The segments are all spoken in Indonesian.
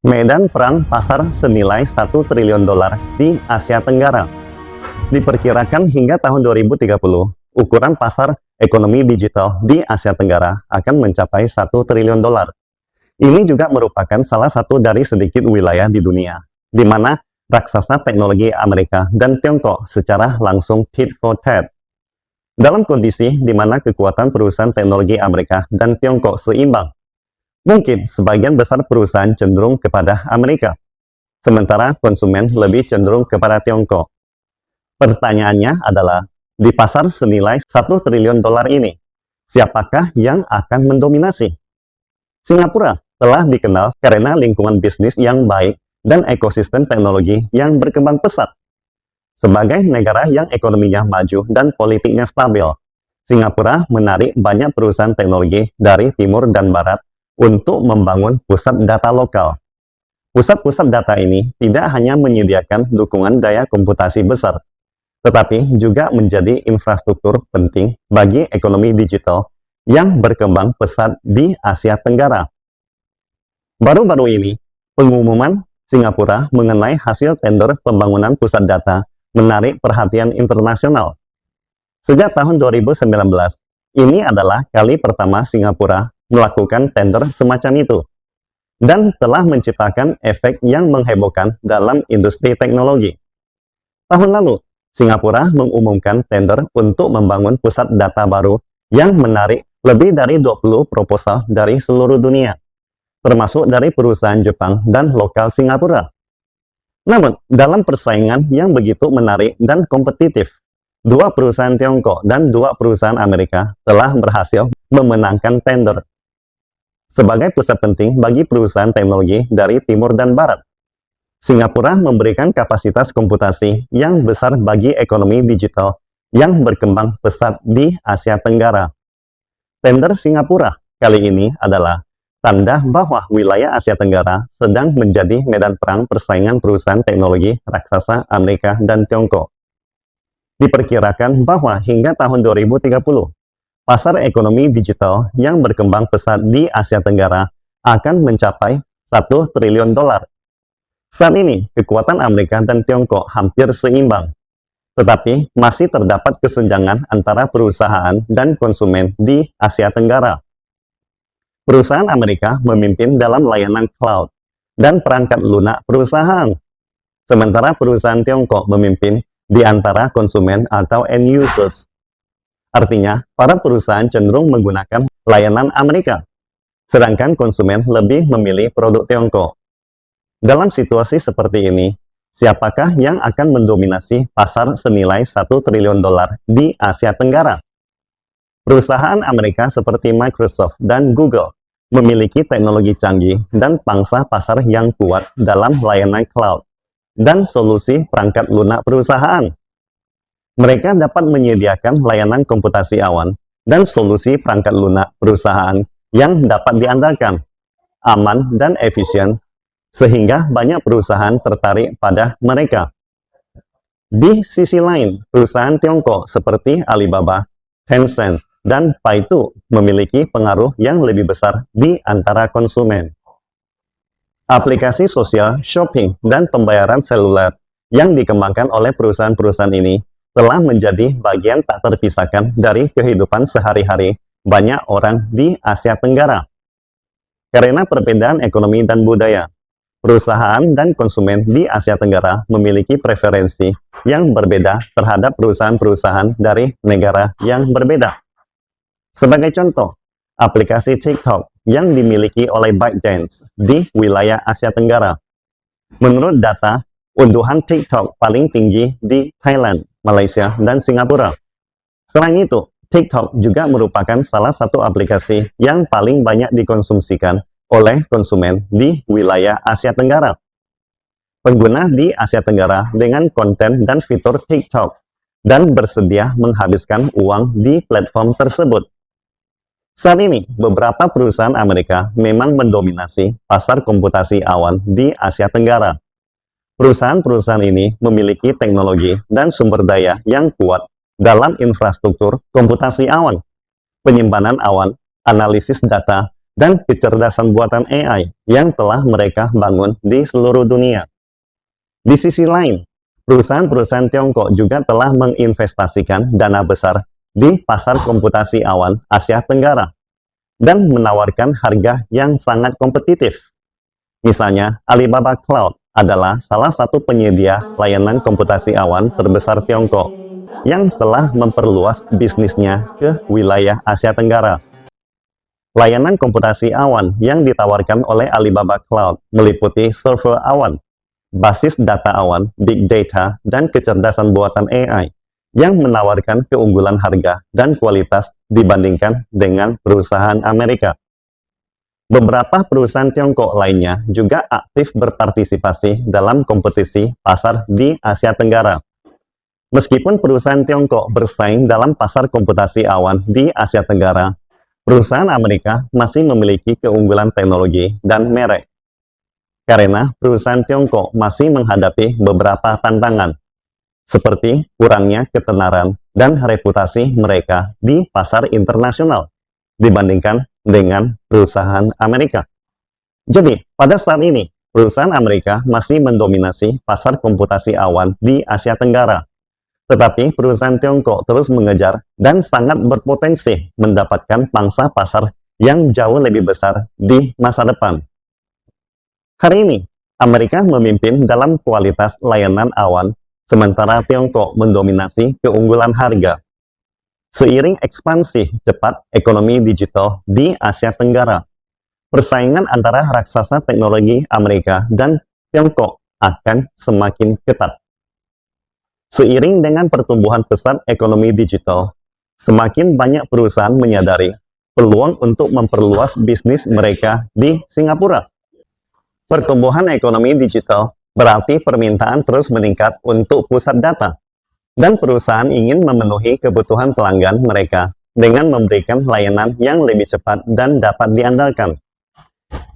Medan perang pasar senilai 1 triliun dolar di Asia Tenggara. Diperkirakan hingga tahun 2030, ukuran pasar ekonomi digital di Asia Tenggara akan mencapai 1 triliun dolar. Ini juga merupakan salah satu dari sedikit wilayah di dunia, di mana raksasa teknologi Amerika dan Tiongkok secara langsung tit for tat. Dalam kondisi di mana kekuatan perusahaan teknologi Amerika dan Tiongkok seimbang, mungkin sebagian besar perusahaan cenderung kepada Amerika, sementara konsumen lebih cenderung kepada Tiongkok. Pertanyaannya adalah, di pasar senilai 1 triliun dolar ini, siapakah yang akan mendominasi? Singapura telah dikenal karena lingkungan bisnis yang baik dan ekosistem teknologi yang berkembang pesat. Sebagai negara yang ekonominya maju dan politiknya stabil, Singapura menarik banyak perusahaan teknologi dari timur dan barat untuk membangun pusat data lokal. Pusat-pusat data ini tidak hanya menyediakan dukungan daya komputasi besar, tetapi juga menjadi infrastruktur penting bagi ekonomi digital yang berkembang pesat di Asia Tenggara. Baru-baru ini, pengumuman Singapura mengenai hasil tender pembangunan pusat data menarik perhatian internasional. Sejak tahun 2019, ini adalah kali pertama Singapura melakukan tender semacam itu, dan telah menciptakan efek yang menghebohkan dalam industri teknologi. Tahun lalu, Singapura mengumumkan tender untuk membangun pusat data baru yang menarik lebih dari 20 proposal dari seluruh dunia, termasuk dari perusahaan Jepang dan lokal Singapura. Namun, dalam persaingan yang begitu menarik dan kompetitif, dua perusahaan Tiongkok dan dua perusahaan Amerika telah berhasil memenangkan tender. Sebagai pusat penting bagi perusahaan teknologi dari timur dan barat, Singapura memberikan kapasitas komputasi yang besar bagi ekonomi digital yang berkembang pesat di Asia Tenggara. Tender Singapura kali ini adalah tanda bahwa wilayah Asia Tenggara sedang menjadi medan perang persaingan perusahaan teknologi raksasa Amerika dan Tiongkok. Diperkirakan bahwa hingga tahun 2030, pasar ekonomi digital yang berkembang pesat di Asia Tenggara akan mencapai 1 triliun dolar. Saat ini, kekuatan Amerika dan Tiongkok hampir seimbang, tetapi masih terdapat kesenjangan antara perusahaan dan konsumen di Asia Tenggara. Perusahaan Amerika memimpin dalam layanan cloud dan perangkat lunak perusahaan, sementara perusahaan Tiongkok memimpin di antara konsumen atau end users. Artinya, para perusahaan cenderung menggunakan layanan Amerika, sedangkan konsumen lebih memilih produk Tiongkok. Dalam situasi seperti ini, siapakah yang akan mendominasi pasar senilai 1 triliun dolar di Asia Tenggara? Perusahaan Amerika seperti Microsoft dan Google memiliki teknologi canggih dan pangsa pasar yang kuat dalam layanan cloud dan solusi perangkat lunak perusahaan. Mereka dapat menyediakan layanan komputasi awan dan solusi perangkat lunak perusahaan yang dapat diandalkan, aman, dan efisien, sehingga banyak perusahaan tertarik pada mereka. Di sisi lain, perusahaan Tiongkok seperti Alibaba, Tencent, dan Baidu memiliki pengaruh yang lebih besar di antara konsumen. Aplikasi sosial, shopping, dan pembayaran seluler yang dikembangkan oleh perusahaan-perusahaan ini telah menjadi bagian tak terpisahkan dari kehidupan sehari-hari banyak orang di Asia Tenggara. Karena perbedaan ekonomi dan budaya, perusahaan dan konsumen di Asia Tenggara memiliki preferensi yang berbeda terhadap perusahaan-perusahaan dari negara yang berbeda. Sebagai contoh, aplikasi TikTok yang dimiliki oleh ByteDance di wilayah Asia Tenggara. Menurut data, unduhan TikTok paling tinggi di Thailand, Malaysia, dan Singapura. Selain itu, TikTok juga merupakan salah satu aplikasi yang paling banyak dikonsumsikan oleh konsumen di wilayah Asia Tenggara. Pengguna di Asia Tenggara dengan konten dan fitur TikTok dan bersedia menghabiskan uang di platform tersebut. Saat ini, beberapa perusahaan Amerika memang mendominasi pasar komputasi awan di Asia Tenggara. Perusahaan-perusahaan ini memiliki teknologi dan sumber daya yang kuat dalam infrastruktur komputasi awan, penyimpanan awan, analisis data, dan kecerdasan buatan AI yang telah mereka bangun di seluruh dunia. Di sisi lain, perusahaan-perusahaan Tiongkok juga telah menginvestasikan dana besar di pasar komputasi awan Asia Tenggara dan menawarkan harga yang sangat kompetitif. Misalnya, Alibaba Cloud adalah salah satu penyedia layanan komputasi awan terbesar Tiongkok yang telah memperluas bisnisnya ke wilayah Asia Tenggara. Layanan komputasi awan yang ditawarkan oleh Alibaba Cloud meliputi server awan, basis data awan, big data, dan kecerdasan buatan AI yang menawarkan keunggulan harga dan kualitas dibandingkan dengan perusahaan Amerika. Beberapa perusahaan Tiongkok lainnya juga aktif berpartisipasi dalam kompetisi pasar di Asia Tenggara. Meskipun perusahaan Tiongkok bersaing dalam pasar komputasi awan di Asia Tenggara, perusahaan Amerika masih memiliki keunggulan teknologi dan merek. Karena perusahaan Tiongkok masih menghadapi beberapa tantangan, seperti kurangnya ketenaran dan reputasi mereka di pasar internasional dibandingkan dengan perusahaan Amerika. Jadi, pada saat ini, perusahaan Amerika masih mendominasi pasar komputasi awan di Asia Tenggara. Tetapi perusahaan Tiongkok terus mengejar dan sangat berpotensi mendapatkan pangsa pasar yang jauh lebih besar di masa depan. Hari ini, Amerika memimpin dalam kualitas layanan awan, sementara Tiongkok mendominasi keunggulan harga. Seiring ekspansi cepat ekonomi digital di Asia Tenggara, persaingan antara raksasa teknologi Amerika dan Tiongkok akan semakin ketat. Seiring dengan pertumbuhan pesat ekonomi digital, semakin banyak perusahaan menyadari peluang untuk memperluas bisnis mereka di Singapura. Pertumbuhan ekonomi digital berarti permintaan terus meningkat untuk pusat data, dan perusahaan ingin memenuhi kebutuhan pelanggan mereka dengan memberikan layanan yang lebih cepat dan dapat diandalkan.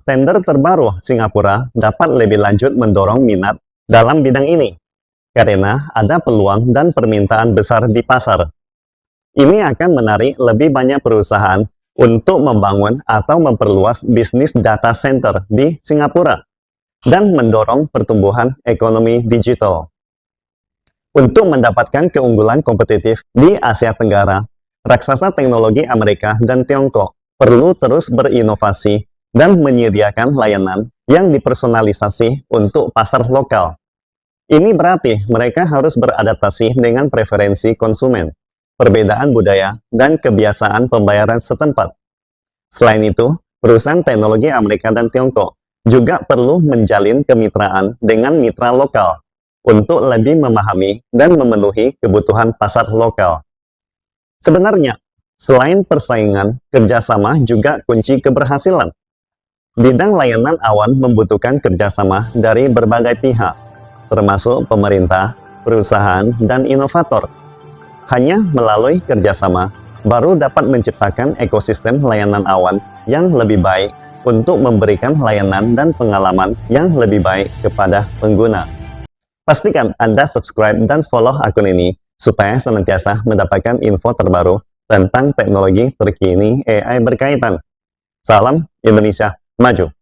Tender terbaru Singapura dapat lebih lanjut mendorong minat dalam bidang ini, karena ada peluang dan permintaan besar di pasar. Ini akan menarik lebih banyak perusahaan untuk membangun atau memperluas bisnis data center di Singapura dan mendorong pertumbuhan ekonomi digital. Untuk mendapatkan keunggulan kompetitif di Asia Tenggara, raksasa teknologi Amerika dan Tiongkok perlu terus berinovasi dan menyediakan layanan yang dipersonalisasi untuk pasar lokal. Ini berarti mereka harus beradaptasi dengan preferensi konsumen, perbedaan budaya, dan kebiasaan pembayaran setempat. Selain itu, perusahaan teknologi Amerika dan Tiongkok juga perlu menjalin kemitraan dengan mitra lokal untuk lebih memahami dan memenuhi kebutuhan pasar lokal. Sebenarnya, selain persaingan, kerjasama juga kunci keberhasilan. Bidang layanan awan membutuhkan kerjasama dari berbagai pihak, termasuk pemerintah, perusahaan, dan inovator. Hanya melalui kerjasama, baru dapat menciptakan ekosistem layanan awan yang lebih baik untuk memberikan layanan dan pengalaman yang lebih baik kepada pengguna. Pastikan Anda subscribe dan follow akun ini supaya senantiasa mendapatkan info terbaru tentang teknologi terkini AI berkaitan. Salam Indonesia Maju!